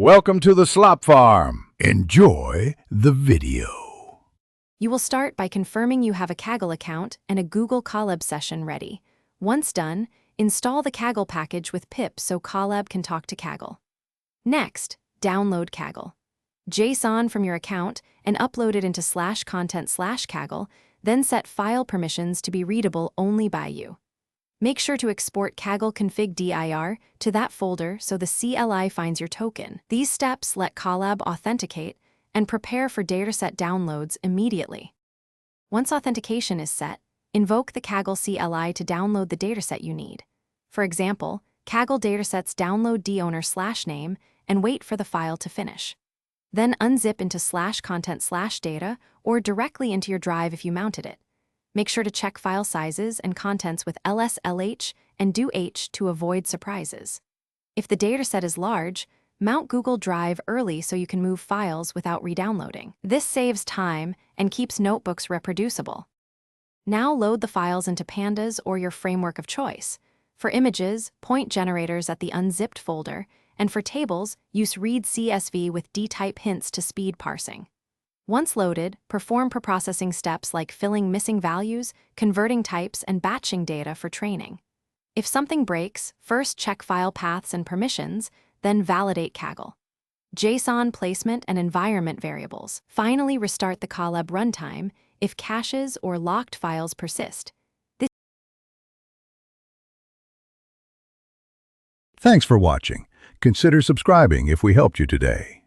Welcome to the Slop Farm. Enjoy the video. You will start by confirming you have a Kaggle account and a Google Colab session ready. Once done, install the Kaggle package with pip so Colab can talk to Kaggle. Next, download Kaggle. JSON from your account and upload it into /content/Kaggle, then set file permissions to be readable only by you. Make sure to export Kaggle config dir to that folder so the CLI finds your token. These steps let Colab authenticate and prepare for dataset downloads immediately. Once authentication is set, invoke the Kaggle CLI to download the dataset you need. For example, Kaggle datasets download downer/name and wait for the file to finish. Then unzip into /content/data or directly into your drive if you mounted it. Make sure to check file sizes and contents with ls/lh and do/h to avoid surprises. If the dataset is large, mount Google Drive early so you can move files without redownloading. This saves time and keeps notebooks reproducible. Now load the files into pandas or your framework of choice. For images, point generators at the unzipped folder, and for tables, use read CSV with dtype hints to speed parsing. Once loaded, perform preprocessing steps like filling missing values, converting types, and batching data for training. If something breaks, first check file paths and permissions, then validate Kaggle, JSON placement, and environment variables. Finally, restart the Colab runtime if caches or locked files persist. Thanks for watching. Consider subscribing if we helped you today.